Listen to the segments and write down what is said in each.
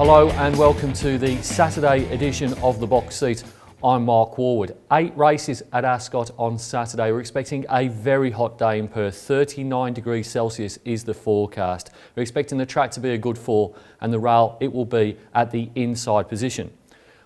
Hello and welcome to the Saturday edition of The Box Seat. I'm Mark Warwood. 8 races at Ascot on Saturday. We're expecting a very hot day in Perth. 39 degrees Celsius is the forecast. We're expecting the track to be a good 4 and the rail, it will be at the inside position.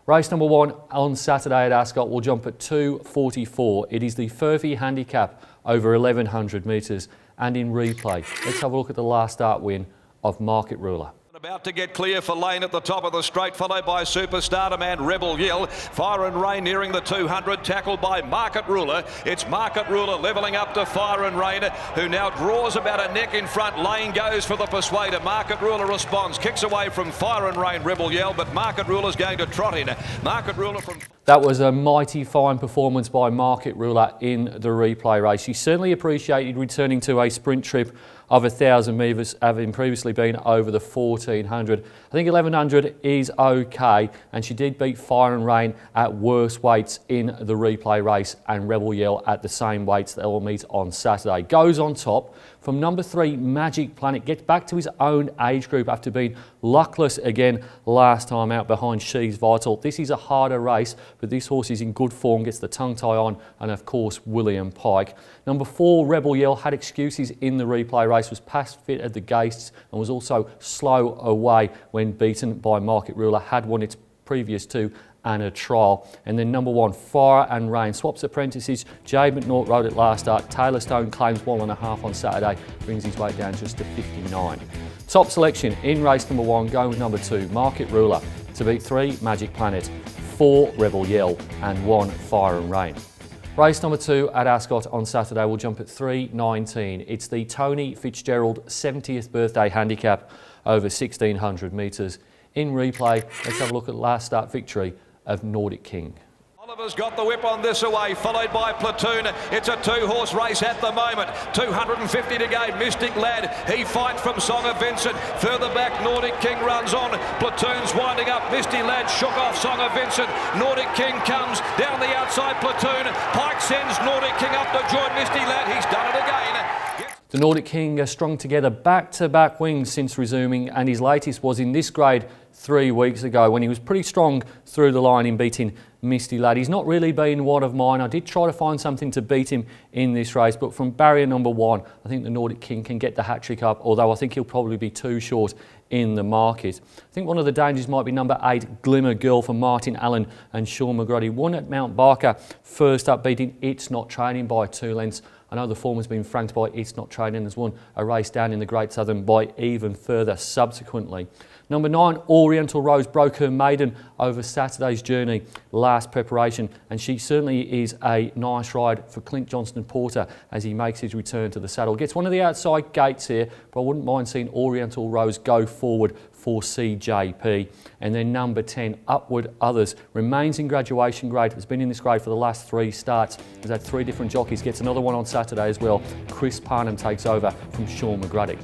Race number 1 on Saturday at Ascot will jump at 2:44. It is the Furphy Handicap over 1100 metres and in replay. Let's have a look at the last start win of Market Ruler. About to get clear for lane at the top of the straight, followed by Superstardom and Rebel Yell. Fire and Rain nearing the 200, tackled by Market Ruler. It's Market Ruler levelling up to Fire and Rain, who now draws about a neck in front. Lane goes for the Persuader. Market Ruler responds, kicks away from Fire and Rain, Rebel Yell, but Market Ruler's going to trot in. Market Ruler from... That was a mighty fine performance by Market Ruler in the replay race. She certainly appreciated returning to a sprint trip of 1,000 metres, having previously been over the 1,400. I think 1,100 is okay, and she did beat Fire and Rain at worse weights in the replay race and Rebel Yell at the same weights that will meet on Saturday. Goes on top from number 3, Magic Planet, gets back to his own age group after being luckless again last time out behind She's Vital. This is a harder race, but this horse is in good form, gets the tongue tie on, and of course William Pike. Number 4, Rebel Yell, had excuses in the replay race, was past fit at the gates and was also slow away when beaten by Market Ruler, had won its previous 2 and a trial. And then number 1, Fire and Rain, swaps apprentices. Jade McNaught rode it last start. Taylor Stone claims 1.5 on Saturday, brings his weight down just to 59. Top selection in race number 1, going with number 2, Market Ruler, to beat 3, Magic Planet, 4, Rebel Yell and 1, Fire and Rain. Race number 2 at Ascot on Saturday will jump at 3:19. It's the Tony Fitzgerald 70th birthday handicap over 1,600 metres. In replay, let's have a look at last start victory of Nordic King. Oliver's got the whip on this away, followed by Platoon. It's a 2-horse race at the moment. 250 to go. Mystic Lad, he fights from Song of Vincent. Further back, Nordic King runs on. Platoon's winding up. Misty Lad shook off Song of Vincent. Nordic King comes down the outside. Platoon. Pike sends Nordic King up to join Misty Lad. He's done it again. The Nordic King has strung together back-to-back wins since resuming, and his latest was in this grade 3 weeks ago when he was pretty strong through the line in beating Misty Lad. He's not really been one of mine. I did try to find something to beat him in this race, but from barrier number 1, I think the Nordic King can get the hat-trick up, although I think he'll probably be too short in the market. I think one of the dangers might be number 8, Glimmer Girl, for Martin Allen and Sean McGrady. Won at Mount Barker first up, beating It's Not Training by 2 lengths. I know the form has been franked by It's Not Training, has won a race down in the Great Southern by even further subsequently. Number 9, Oriental Rose, broke her maiden over Saturday's journey last preparation, and she certainly is a nice ride for Clint Johnston-Porter as he makes his return to the saddle. Gets one of the outside gates here, but I wouldn't mind seeing Oriental Rose go forward for CJP. And then number 10, Upward Others, remains in graduation grade, has been in this grade for the last 3 starts, has had 3 different jockeys, gets another one on Saturday as well. Chris Parnham takes over from Sean McGrady.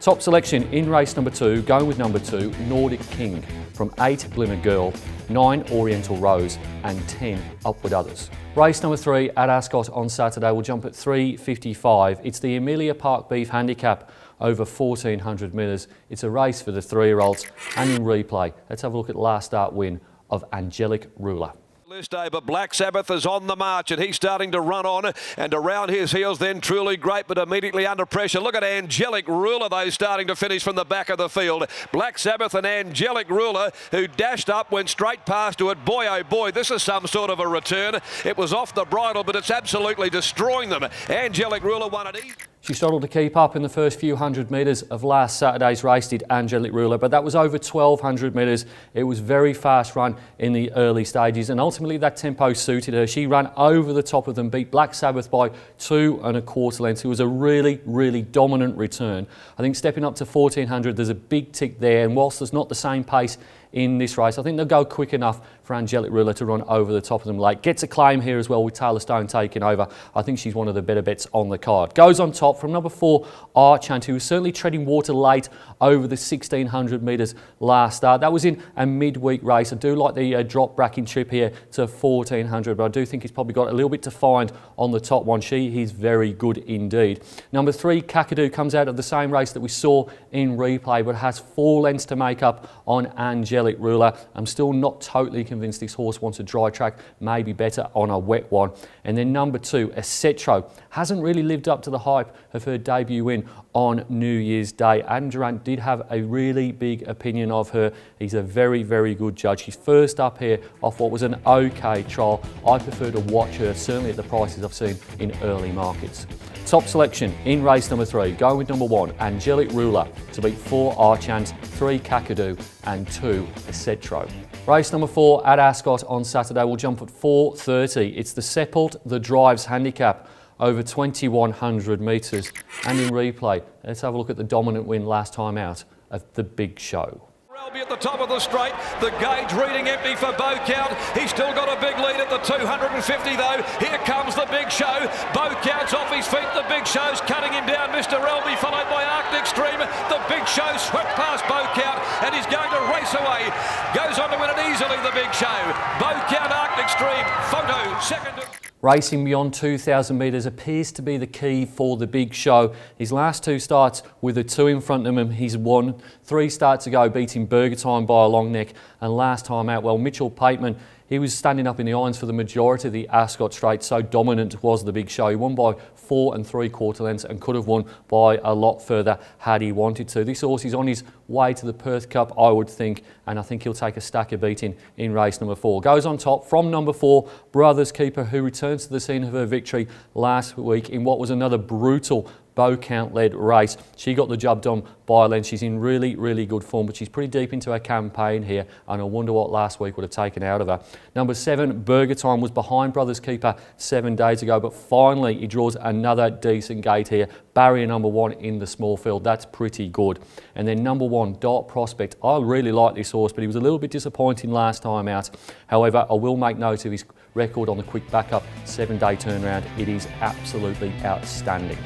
Top selection in race number 2, going with number 2, Nordic King, from 8, Glimmer Girl, 9, Oriental Rose and 10, Upward Others. Race number 3 at Ascot on Saturday will jump at 3:55. It's the Amelia Park Beef Handicap over 1,400 metres. It's a race for the 3-year-olds, and in replay, let's have a look at the last start win of Angelic Ruler. This day, but Black Sabbath is on the march and he's starting to run on, and around his heels then Truly Great, but immediately under pressure. Look at Angelic Ruler, though, starting to finish from the back of the field. Black Sabbath and Angelic Ruler, who dashed up, went straight past to it. Boy, oh boy, this is some sort of a return. It was off the bridle, but it's absolutely destroying them. Angelic Ruler won it easy. She struggled to keep up in the first few hundred metres of last Saturday's race, did Angelic Ruler, but that was over 1,200 metres. It was very fast run in the early stages, and ultimately that tempo suited her. She ran over the top of them, beat Black Sabbath by 2 1/4 lengths. It was a really, really dominant return. I think stepping up to 1,400, there's a big tick there, and whilst there's not the same pace in this race, I think they'll go quick enough for Angelic Ruler to run over the top of them late. Gets a claim here as well with Taylor Stone taking over. I think she's one of the better bets on the card. Goes on top from number 4, Archant, who was certainly treading water late over the 1,600 metres last start. That was in a midweek race. I do like the drop bracking trip here to 1,400, but I do think he's probably got a little bit to find on the top one. He's very good indeed. Number 3, Kakadu, comes out of the same race that we saw in replay, but has 4 lengths to make up on Angelic Angelic Ruler. I'm still not totally convinced this horse wants a dry track, maybe better on a wet one. And then number 2, Acetro, hasn't really lived up to the hype of her debut win on New Year's Day. Adam Durrant did have a really big opinion of her. He's a very, very good judge. She's first up here off what was an okay trial. I prefer to watch her, certainly at the prices I've seen in early markets. Top selection in race number 3, going with number 1, Angelic Ruler, to beat 4 Archant, 3 Kakadu and 2 Acetro. Race number 4 at Ascot on Saturday will jump at 4:30. It's the Seppelt The Drives handicap over 2,100 metres. And in replay, let's have a look at the dominant win last time out of the Big Show. Relby at the top of the straight, the gauge reading empty for Beaucount. He's still got a big lead at the 250 though. Here comes the Big Show. Beaucount's off his feet, the Big Show's cutting him down. Mr. Relby followed by Arctic Stream. The Big Show swept past Beaucount and he's going to race away. Goes on to win it easily, the Big Show. Beaucount, Arctic Stream, Photo, second. Racing beyond 2,000 metres appears to be the key for the Big Show. His last 2 starts with the 2 in front of him, he's won. 3 starts ago, beating Burgertime by a long neck. And last time out, well, Mitchell Pateman, he was standing up in the irons for the majority of the Ascot Straight. So dominant was the Big Show. He won by 4 3/4 lengths and could have won by a lot further had he wanted to. This horse is on his way to the Perth Cup, I would think, and I think he'll take a stacker beating in race number 4. Goes on top from number 4, Brothers Keeper, who returns to the scene of her victory last week in what was another brutal Beaucount-led race. She got the job done by a length. She's in really, really good form, but she's pretty deep into her campaign here, and I wonder what last week would have taken out of her. Number 7, Burgertime, was behind Brothers Keeper 7 days ago, but finally he draws another decent gate here. Barrier number 1 in the small field. That's pretty good. And then number 1, Dart Prospect. I really like this horse, but he was a little bit disappointing last time out. However, I will make note of his record on the quick backup 7-day turnaround. It is absolutely outstanding.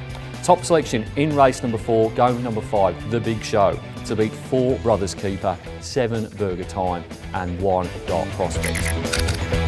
Top selection in race number 4, going with number 5, The Big Show, to beat 4 Brothers Keeper, 7 Burgertime and 1 Dart Prospect.